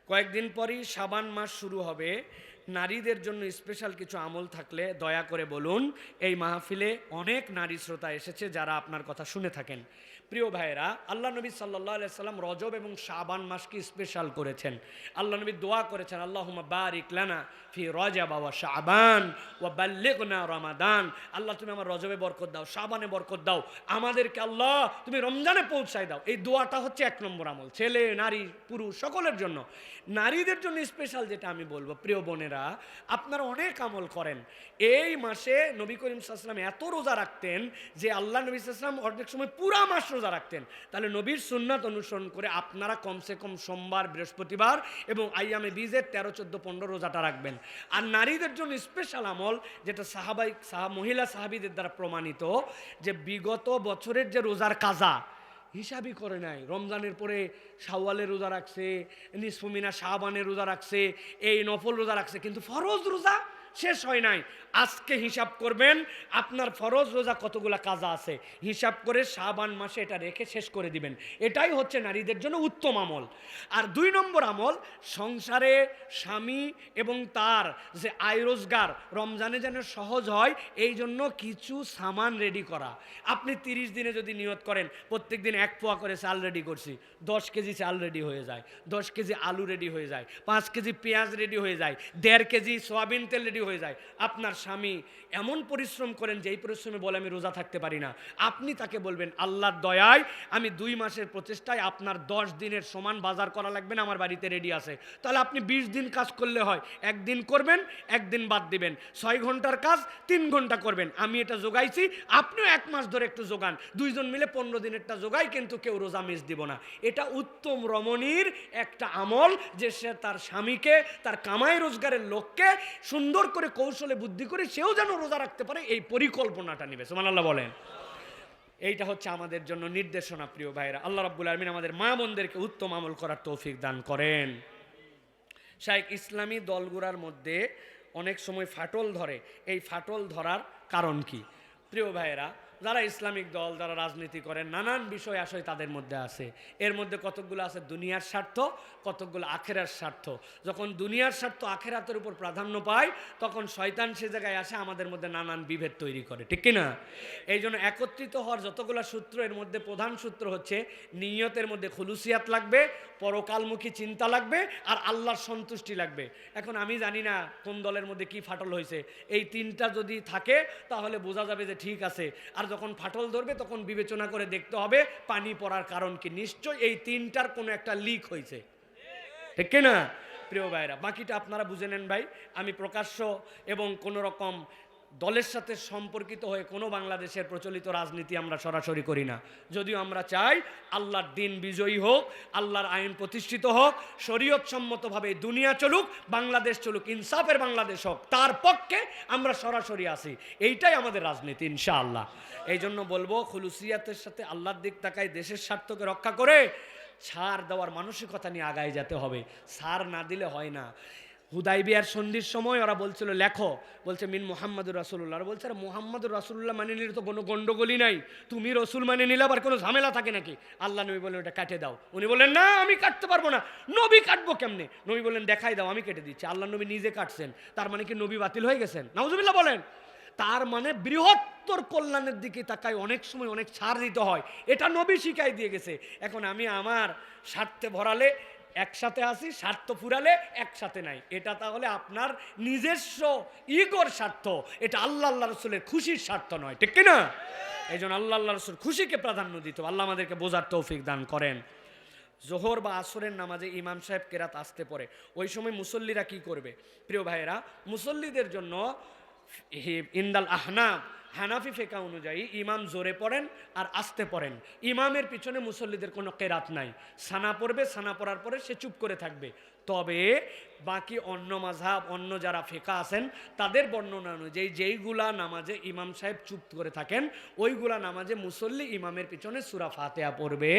কয়েকদিন পরই শাবান মাস শুরু হবে। নারীদের জন্য স্পেশাল কিছু আমল থাকলে দয়া করে বলুন। এই মাহফিলে অনেক নারী শ্রোতা এসেছে যারা আপনার কথা শুনে থাকেন। প্রিয় ভাইয়েরা, আল্লাহ নবী সাল্লাল্লাহু আলাইহি সাল্লাম রজব এবং শাবান মাসকে স্পেশাল করেছেন। আল্লাহ নবী দোয়া করেছেন, আল্লাহুম্মা বারিক লানা ফি রজব ওয়া শাবান ওয়া বাল্লিগনা রমাদান। আল্লাহ তুমি আমার রজবে বরকত দাও, শাবানে বরকত দাও, আমাদেরকে আল্লাহ তুমি রমজানে পৌঁছায় দাও। এই দোয়াটা হচ্ছে 1 নম্বর আমল, ছেলে নারী পুরুষ সকলের জন্য। নারীদের জন্য স্পেশাল যেটা আমি বলবো, প্রিয় বোনেরা, আপনারা অনেক আমল করেন। এই মাসে নবী করিম সাল্লাল্লাহু আলাইহি ওয়াসাল্লাম এত রোজা রাখতেন যে আল্লাহ নবী সাল্লাল্লাহু আলাইহি ওয়াসাল্লাম অর্ধেক সময় পুরা মাস রোজা রাখতেন। তাহলে নবীর সুন্নাত অনুসরণ করে আপনারা কমসে কম সোমবার, বৃহস্পতিবার এবং আইয়ামে বীজের 13, 14, 15 রোজাটা রাখবেন। আর নারীদের জন্য স্পেশাল আমল যেটা মহিলা সাহাবীদের দ্বারা প্রমাণিত, যে বিগত বছরের যে রোজার কাজা হিসাবই করে নাই, রমজানের পরে শাওয়ালের রোজা রাখছে, নিসফুমিনা শাবানের রোজা রাখছে, এই নফল রোজা রাখছে, কিন্তু ফরজ রোজা শেষ হয় নাই। আজকে হিসাব করবেন আপনার ফরজ রোজা কতগুলা কাজা আছে, হিসাব করে শাবান মাসে এটা রেখে শেষ করে দিবেন। এটাই হচ্ছে নারীদের জন্য উত্তম আমল। আর 2 নম্বর আমল, সংসারে স্বামী এবং তার যে আয় রোজগার রমজানে যেন সহজ হয়, এই জন্য কিছু সামান রেডি করা। আপনি 30 দিনে যদি নিয়ত করেন প্রত্যেক দিন 1 পোয়া করে চাল রেডি করছি, 10 কেজি চাল রেডি হয়ে যায়, 10 কেজি আলু রেডি হয়ে যায়, 5 কেজি পেঁয়াজ রেডি হয়ে যায়, 1.5 কেজি সয়াবিন তেল রেডি হয়ে যায়। আপনার স্বামী এমন পরিশ্রম করেন যে এই পরিশ্রমে বলে আমি রোজা থাকতে পারি না, আপনি তাকে বলবেন আল্লাহর দয়ায় আমি 2 মাসের প্রচেষ্টায় আপনার 10 দিনের সমান বাজার করা লাগবে না, আমার বাড়িতে রেডি আছে। তাহলে আপনি 20 দিন কাজ করলে হয়, 1 দিন করবেন, 1 দিন বাদ দিবেন, 6 ঘন্টার কাজ 3 ঘন্টা করবেন। আমি এটা জোগাইছি, আপনিও 1 মাস ধরে একটু জোগান, 2 জন মিলে 15 দিনেরটা জোগাই, কিন্তু কেউ রোজা মিস দিব না। এটা উত্তম রমণীর একটা আমল, যে সে তার স্বামীকে, তার কামাই রোজগারের লোককে সুন্দর করে কৌশলে বুদ্ধি করে সেও যেন রোজা রাখতে পারে, এই পরিকল্পনাটা নেবে। সুবহানাল্লাহ বলেন। এইটা হচ্ছে আমাদের জন্য নির্দেশনা। প্রিয় ভাইরা, আল্লাহ রাব্বুল আলামিন আমাদের মা বোনদেরকে উত্তম আমল করার তৌফিক দান করেন। শাইখ ইসলামী দলগুলোর মধ্যে অনেক সময় ফাটল ধরে, এই ফাটল ধরার কারণ কি? প্রিয় ভাইয়েরা, যারা ইসলামিক দল, যারা রাজনীতি করেন, নানান বিষয় আশয় তাদের মধ্যে আছে। এর মধ্যে কতকগুলো আছে দুনিয়ার স্বার্থ, কতকগুলো আখেরার স্বার্থ। যখন দুনিয়ার স্বার্থ আখেরাতের উপর প্রাধান্য পায়, তখন শয়তান সে জায়গায় আসে আমাদের মধ্যে নানান বিভেদ তৈরি করে, ঠিক কিনা? এই জন্য একত্রিত হওয়ার যতগুলো সূত্র, এর মধ্যে প্রধান সূত্র হচ্ছে নিয়তের মধ্যে খুলুসিয়াত লাগবে, পরকালমুখী চিন্তা লাগবে, আর আল্লাহর সন্তুষ্টি লাগবে। এখন আমি জানি না কোন দলের মধ্যে কি ফাটল হয়েছে, এই 3টা যদি থাকে তাহলে বোঝা যাবে যে ঠিক আছে। আর যখন ফাটল ধরবে তখন বিবেচনা করে দেখতে হবে পানি পড়ার কারণ কি, নিশ্চয় এই 3টার কোনো একটা লিক হয়েছে, ঠিক কিনা? প্রিয় ভাইরা, বাকিটা আপনারা বুঝে নেন ভাই। আমি প্রকাশ্য এবং কোনো রকম দলের সাথে সম্পর্কিত হয়ে কোনো বাংলাদেশের প্রচলিত রাজনীতি আমরা সরাসরি করি না। যদিও আমরা চাই আল্লাহর দিন বিজয়ী হোক, আল্লাহর আইন প্রতিষ্ঠিত হোক, শরীয়ত সম্মতভাবে দুনিয়া চলুক, বাংলাদেশ চলুক, ইনসাফের বাংলাদেশ হোক, তার পক্ষে আমরা সরাসরি আসি। এইটাই আমাদের রাজনীতি ইনশাআল্লাহ। এই জন্য বলবো, খুলুসিয়াতের সাথে আল্লাহর দিক তাকায় দেশের স্বার্থকে রক্ষা করে ছাড় দেওয়ার মানসিকতা নিয়ে আগায় যেতে হবে। ছাড় না দিলে হয় না। হুদাইবিয়ার সন্ধির সময় ওরা বলছিল লেখো, বলছে মিন মুহাম্মাদুর রাসূলুল্লাহ। ওরা বলছে আরে মুহাম্মাদুর রাসূলুল্লাহ মানে নিলে তো কোনো গন্ডগোলই নাই, তুমি রসুল মানে নিলে আবার কোনো ঝামেলা থাকে নাকি? আল্লাহ নবী বললেন ওটা কাটে দাও। উনি বললেন না আমি কাটতে পারবো না। নবী কাটবো কেমনে? নবী বললেন দেখাই দাও, আমি কেটে দিচ্ছি। আল্লাহ নবী নিজে কাটছেন, তার মানে কি নবী বাতিল হয়ে গেছেন? নাউজুবিল্লাহ বলেন। তার মানে বৃহত্তর কল্যাণের দিকে তাকায় অনেক সময় অনেক ছাড় দিতে হয়, এটা নবী শিখাই দিয়ে গেছে। এখন আমি আমার স্বার্থে ভরালে একসাথে আসি, স্বার্থ ফুরালে একসাথে নাই, এটা তাহলে আপনার নিজস্ব ইগোর স্বার্থ, এটা আল্লাহ আল্লাহ রসুলের খুশির স্বার্থ নয়, ঠিক কিনা? এই জন্য আল্লাহ আল্লাহ রসুল খুশিকে প্রাধান্য দিত। আল্লাহ আমাদেরকে বোঝার তৌফিক দান করেন। জোহর বা আসরের নামাজে ইমাম সাহেব কেরাত আসতে পড়ে, ওই সময় মুসল্লিরা কি করবে? প্রিয় ভাইয়েরা, মুসল্লিদের জন্য ইন্দাল আহনাফ, হানাফি ফিকহ অনুযায়ী ইমাম জোরে পড়েন আর আস্তে পড়েন। ইমামের পিছনে মুসল্লিদের কোনো কেরাত নাই, সানা পড়বে, সানা পড়ার পরে সে চুপ করে থাকবে। তবে বাকি অন্য মাযহাব, অন্য যারা ফিকহ আছেন তাদের বর্ণনা অনুযায়ী যেইগুলা নামাজে ইমাম সাহেব চুপ করে থাকেন, ওইগুলা নামাজে মুসল্লি ইমামের পিছনে সূরা ফাতিহা পড়বে।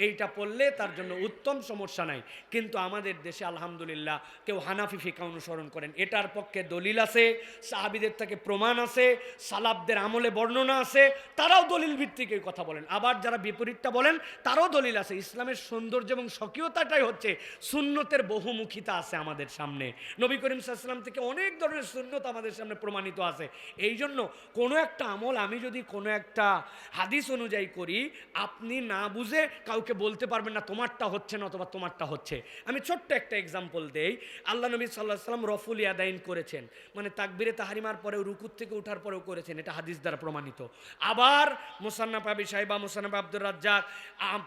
এইটা পড়লে তার জন্য উত্তম, সমস্যা নাই। কিন্তু আমাদের দেশে আলহামদুলিল্লাহ কেউ হানাফি ফিকহ অনুসরণ করেন, এটার পক্ষে দলিল আছে, সাহাবীদের থেকে প্রমাণ আছে, সালাফদের সাহাবদের আমলে বর্ণনা আছে, তারাও দলিল ভিত্তিক এই কথা বলেন। আবার যারা বিপরীতটা বলেন তারাও দলিল আছে। ইসলামের সৌন্দর্য এবং স্বকীয়তাটাই হচ্ছে সুন্নতের বহুমুখিতা আছে আমাদের সামনে। নবী করিম সাল্লাল্লাহু আলাইহি ওয়াসাল্লাম থেকে অনেক ধরনের সুন্নত আমাদের সামনে প্রমাণিত আছে। এই জন্য কোনো একটা আমল আমি যদি কোনো একটা হাদিস অনুযায়ী করি, আপনি না বুঝে কাউকে বলতে পারবেন না তোমারটা হচ্ছে না অথবা তোমারটা হচ্ছে। আমি ছোট্ট একটা এক্সাম্পল দেই। আল্লাহ নবী সাল্লাল্লাহু আলাইহি ওয়াসাল্লাম রফুল ইয়াদাইন করেছেন, মানে তাকবীরে তাহরিমার পরেও রুকুর থেকে ওঠার পরেও করেছেন, এটা হাদিস দ্বারা প্রমাণিত। আবার মুসান্নাফ আবি শাইবা, মুসান্নাফ আব্দুর রাজ্জাক,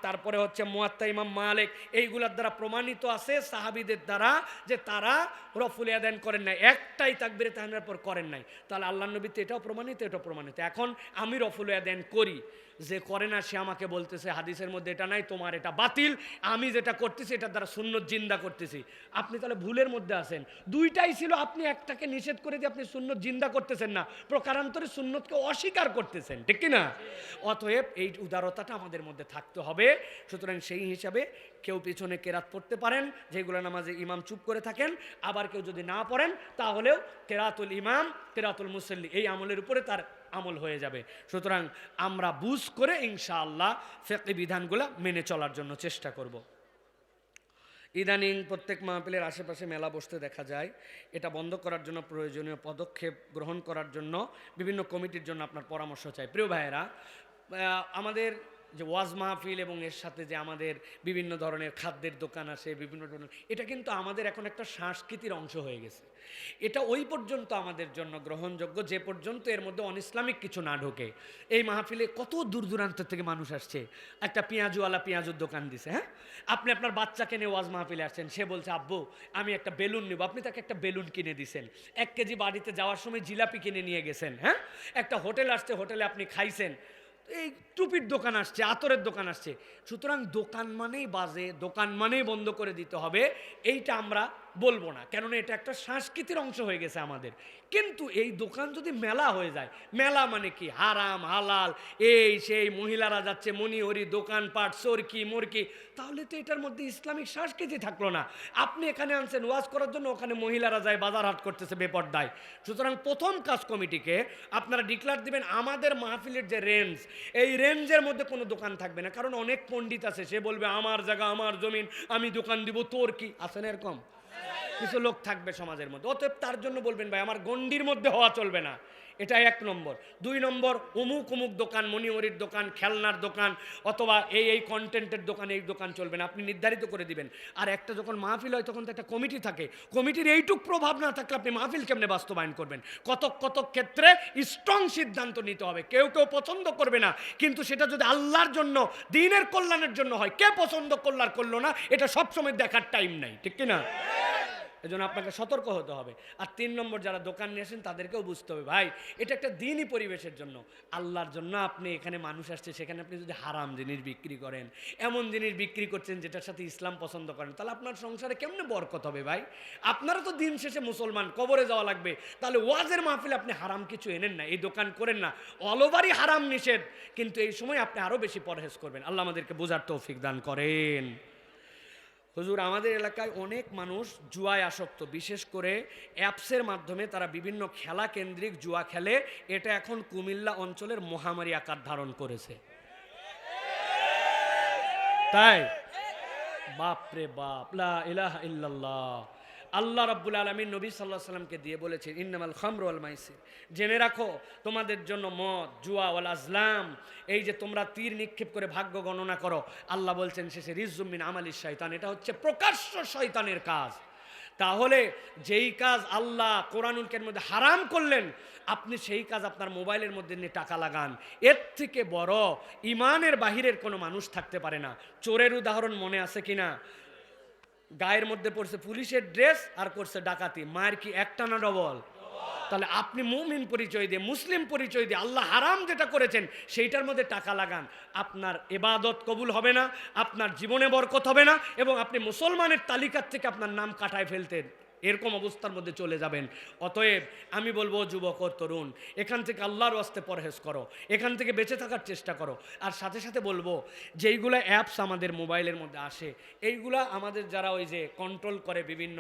তারপরে হচ্ছে মুয়াত্তা ইমাম মালিক, এইগুলোর দ্বারা প্রমাণিত আছে সাহাবীদের দ্বারা যে তারা রফুল ইয়াদাইন করেন নাই, একটাই তাকবীরে তাহরিমার পর করেন নাই। তাহলে আল্লাহ নবীতে এটাও প্রমাণিত, এটাও প্রমাণিত। এখন আমি রফুল ইয়াদাইন করি, যে করে না সে আমাকে বলতেছে হাদিসের মধ্যে এটা নাই, তোমার এটা বাতিল, আমি যেটা করতেছি এটার দ্বারা সুন্নত জিন্দা করতেছি। আপনি তাহলে ভুলের মধ্যে আছেন। দুইটাই ছিল, আপনি একটাকে নিষেধ করে দিয়ে আপনি সুন্নত জিন্দা করতেছেন না, প্রকারান্তরে সুন্নতকে অস্বীকার করতেছেন, ঠিক কি না? অতএব এই উদারতাটা আমাদের মধ্যে থাকতে হবে। সুতরাং সেই হিসাবে কেউ পিছনে কেরাত পড়তে পারেন, যেগুলো নামাজে ইমাম চুপ করে থাকেন, আবার কেউ যদি না পড়েন তাহলেও কেরাতুল ইমাম কেরাতুল মুসল্লি এই আমলের উপরে তার আমল হয়ে যাবে। সুতরাং আমরা বুঝ করে ইনশাআল্লাহ ফিকহি বিধানগুলো মেনে চলার জন্য চেষ্টা করব। ইদানিং প্রত্যেক মাহফিলের আশেপাশে মেলা বসতে দেখা যায়। এটা বন্ধ করার জন্য প্রয়োজনীয় পদক্ষেপ গ্রহণ করার জন্য বিভিন্ন কমিটির জন্য আপনার পরামর্শ চাই। প্রিয় ভাইয়েরা, আমাদের যে ওয়াজ মাহফিল এবং এর সাথে যে আমাদের বিভিন্ন ধরনের খাদ্যের দোকান আসে, বিভিন্ন ধরনের, এটা কিন্তু আমাদের এখন একটা সংস্কৃতির অংশ হয়ে গেছে। এটা ওই পর্যন্ত আমাদের জন্য গ্রহণযোগ্য যে পর্যন্ত এর মধ্যে অনইসলামিক কিছু না ঢোকে। এই মাহফিলে কত দূর দূরান্ত থেকে মানুষ আসছে, একটা পেঁয়াজুওয়ালা পেঁয়াজুর দোকান দিছে, হ্যাঁ, আপনি আপনার বাচ্চাকে নিয়ে ওয়াজ মাহফিলে আসছেন, সে বলছে আব্বু আমি একটা বেলুন নেব, আপনি তাকে একটা বেলুন কিনে দিছেন। 1 কেজি বাড়িতে যাওয়ার সময় জিলাপি কিনে নিয়ে গেছেন, হ্যাঁ, একটা হোটেল আসছে, হোটেলে আপনি খাইছেন, এই টুপির দোকান আসছে, আতরের দোকান আসছে। সুতরাং দোকান মানেই বাজে, দোকান মানেই বন্ধ করে দিতে হবে, এইটা আমরা বলবো না, কেননা এটা একটা সংস্কৃতির অংশ হয়ে গেছে আমাদের। কিন্তু এই দোকান যদি মেলা হয়ে যায়, মেলা মানে কি হারাম হালাল এই সেই, মহিলারা যাচ্ছে মনিহরি, দোকানপাট, চরকি মরকি, তাহলে তো এটার মধ্যে ইসলামিক সংস্কৃতি থাকলো না। আপনি এখানে আনছেন ওয়াজ করার জন্য, ওখানে মহিলারা যায় বাজার হাট করতেছে বেপরদায়। সুতরাং প্রথম কাজ কমিটিকে আপনারা ডিক্লার দিবেন আমাদের মাহফিলের যে রেঞ্জ, এই রেঞ্জের মধ্যে কোনো দোকান থাকবে না। কারণ অনেক পণ্ডিত আছে, সে বলবে আমার জায়গা আমার জমিন, আমি দোকান দিব, তোর কি আছে না, এরকম কিছু লোক থাকবে সমাজের মধ্যে। অতএব তার জন্য বলবেন ভাই আমার গণ্ডির মধ্যে হওয়া চলবে না, এটা 1 নম্বর। 2 নম্বর, অমুক অমুক দোকান, মনিহরির দোকান, খেলনার দোকান, অথবা এই কন্টেন্টের দোকান, এই দোকান চলবে না, আপনি নির্ধারিত করে দিবেন। আর একটা যখন মাহফিল হয় তখন তো একটা কমিটি থাকে, কমিটির এইটুক প্রভাব না থাকলে আপনি মাহফিল কেমনে বাস্তবায়ন করবেন? কত ক্ষেত্রে স্ট্রং সিদ্ধান্ত নিতে হবে। কেউ পছন্দ করবে না, কিন্তু সেটা যদি আল্লাহর জন্য, দ্বীনের কল্যাণের জন্য হয়, কে পছন্দ করলো না, এটা সবসময় দেখার টাইম নাই, ঠিক কিনা? এজন্য আপনাকে সতর্ক হতে হবে। আর 3 নম্বর, যারা দোকান নিয়ে আসেন তাদেরকেও বুঝতে হবে ভাই এটা একটা দ্বীনি পরিবেশের জন্য, আল্লাহর জন্য আপনি এখানে মানুষ আসছে, সেখানে আপনি যদি হারাম জিনিস বিক্রি করেন, এমন জিনিস বিক্রি করছেন যেটার সাথে ইসলাম পছন্দ করেন, তাহলে আপনার সংসারে কেমনে বরকত হবে ভাই? আপনারা তো দিন শেষে মুসলমান, কবরে যাওয়া লাগবে। তাহলে ওয়াজের মাহফিলে আপনি হারাম কিছু এনেন না, এই দোকান করেন না, অল ওভারই হারাম নিষেধ, কিন্তু এই সময় আপনি আরও বেশি পরহেজ করবেন। আল্লাহ আমাদেরকে বোঝার তৌফিক দান করেন। হুজুর, আমাদের এলাকায় অনেক মানুষ জুয়ায় আসক্ত, বিশেষ করে অ্যাপসের মাধ্যমে তারা বিভিন্ন খেলা কেন্দ্রিক জুয়া খেলে, এটা এখন কুমিল্লা অঞ্চলের মহামারী আকার ধারণ করেছে। তাই বাপরে বাপ, লা ইলাহা ইল্লাল্লাহ। আল্লাহ রাব্বুল আলামিন নবী সাল্লাল্লাহু আলাইহি সাল্লামকে দিয়ে বলেছেন ইন্নামাল খামরু ওয়াল মাইসির, জেনে রাখো তোমাদের জন্য মদ, জুয়া, ওয়াল আজলাম, এই যে তোমরা তীর নিক্ষেপ করে ভাগ্য গণনা করো, আল্লাহ বলছেন শেষে রিজজুম মিন আমালিশ শয়তান, এটা হচ্ছে প্রকাশ্য শয়তানের কাজ। তাহলে যেই কাজ আল্লাহ কোরআনুল কারীমের মধ্যে হারাম করলেন, আপনি সেই কাজ আপনার মোবাইলের মধ্যে নিয়ে টাকা লাগান, এর থেকে বড় ইমানের বাহিরের কোনো মানুষ থাকতে পারে না। চোরের উদাহরণ মনে আছে কিনা? গায়ের মধ্যে পড়ছে পুলিশের ড্রেস আর করছে ডাকাতি, মায়ের কি একটা না ডবল? তাহলে আপনি মুমিন পরিচয় দিয়ে, মুসলিম পরিচয় দিয়ে আল্লাহ হারাম যেটা করেছেন সেইটার মধ্যে টাকা লাগান, আপনার ইবাদত কবুল হবে না, আপনার জীবনে বরকত হবে না, এবং আপনি মুসলমানের তালিকার থেকে আপনার নাম কাটায় ফেলতে এরকম অবস্থার মধ্যে চলে যাবেন। অতএব আমি বলবো যুবক ও তরুণ, এখান থেকে আল্লাহর ওয়াস্তে পরহেজ করো, এখান থেকে বেঁচে থাকার চেষ্টা করো। আর সাথে সাথে বলবো যেইগুলো অ্যাপস আমাদের মোবাইলের মধ্যে আসে, এইগুলা আমাদের যারা ওই যে কন্ট্রোল করে বিভিন্ন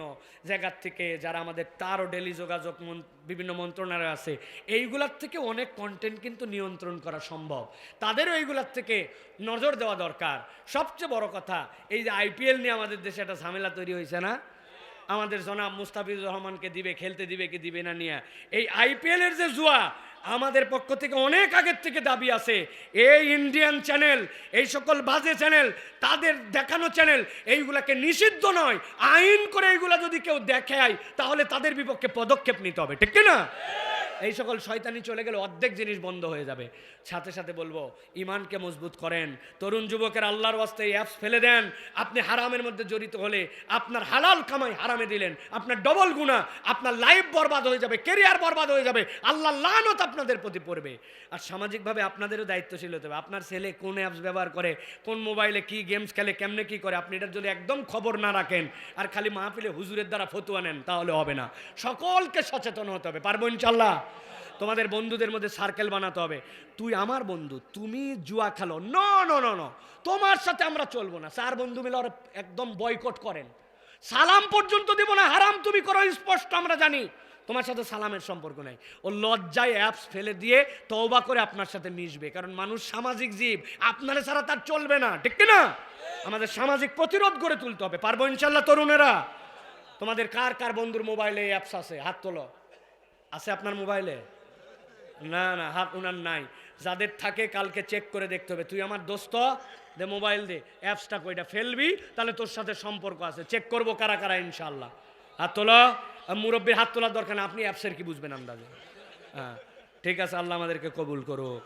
জায়গার থেকে, যারা আমাদের তার ও ডেলি যোগাযোগ বিভিন্ন মন্ত্রণালয় আছে, এইগুলার থেকে অনেক কন্টেন্ট কিন্তু নিয়ন্ত্রণ করা সম্ভব। তাদেরও এইগুলার থেকে নজর দেওয়া দরকার। সবচেয়ে বড় কথা, এই যে আইপিএল নিয়ে আমাদের দেশে একটা ঝামেলা তৈরি হয়েছে না, আমাদের জনাব মুস্তাফিজুর রহমানকে দিবে, খেলতে দিবে কি দিবে না নিয়ে, এই আইপিএলের যে জুয়া, আমাদের পক্ষ থেকে অনেক আগের থেকে দাবি আছে, এই ইন্ডিয়ান চ্যানেল, এই সকল বাজে চ্যানেল, তাদের দেখানো চ্যানেল, এইগুলাকে নিষিদ্ধ নয়, আইন করে এইগুলা যদি কেউ দেখায় তাহলে তাদের বিপক্ষে পদক্ষেপ নিতে হবে, ঠিক না? এই সকল শয়তানি চলে গেলে অর্ধেক জিনিস বন্ধ হয়ে যাবে। সাথে সাথে বলবো ইমানকে মজবুত করেন। তরুণ যুবকের আল্লাহর ওয়াস্তে এই অ্যাপস ফেলে দেন। আপনি হারামের মধ্যে জড়িত হলে আপনার হালাল কামাই হারামে দিলেন, আপনার ডবল গুনাহ, আপনার লাইফ বরবাদ হয়ে যাবে, ক্যারিয়ার বরবাদ হয়ে যাবে, আল্লাহর লানত আপনাদের প্রতি পড়বে। আর সামাজিকভাবে আপনাদেরও দায়িত্বশীল হতে হবে। আপনার ছেলে কোন অ্যাপস ব্যবহার করে, কোন মোবাইলে কি গেমস খেলে, কেমনে কি করে, আপনি এটার যদি একদম খবর না রাখেন আর খালি মাহফিলে হুজুরের দ্বারা ফতুয়া নেন, তাহলে হবে না। সকলকে সচেতন হতে হবে, পারবো ইনশাল্লাহ। তোমাদের বন্ধুদের মধ্যে সার্কেল বানাতে হবে, তুই আমার বন্ধু, তুমি জুয়া খেলো, নো নো নো নো, তোমার সাথে আমরা চলবো না। 4 বন্ধু মিলে ওরা একদম বয়কট করেন, সালাম পর্যন্ত দিব না, হারাম তুমি করো, স্পষ্ট আমরা জানি তোমার সাথে সালামের সম্পর্ক নাই। ও লজ্জায় অ্যাপস ফেলে দিয়ে তওবা করে আপনার সাথে মিশবে, কারণ মানুষ সামাজিক জীব, আপনারা ছাড়া তার চলবে না, ঠিক না? আমাদের সামাজিক প্রতিরোধ গড়ে তুলতে হবে, পারবো ইনশাল্লাহ তরুণেরা। তোমাদের কার কার বন্ধুর মোবাইলে অ্যাপস আছে, হাত তোলো। আছে আপনার মোবাইলে? না না, হাত উনার নাই। যাদের থাকে কালকে চেক করে দেখতে হবে। তুই আমার দোস্ত, দে মোবাইল দে, অ্যাপসটা কইটা ফেলবি, তাহলে তোর সাথে সম্পর্ক আছে, চেক করবো কারা কারা ইনশাল্লাহ। হাত তোলো। মুরব্বীর হাত তোলার দরকার না, আপনি অ্যাপসের কি বুঝবেন আন্দাজে? হ্যাঁ ঠিক আছে, আল্লাহ আমাদেরকে কবুল করুক।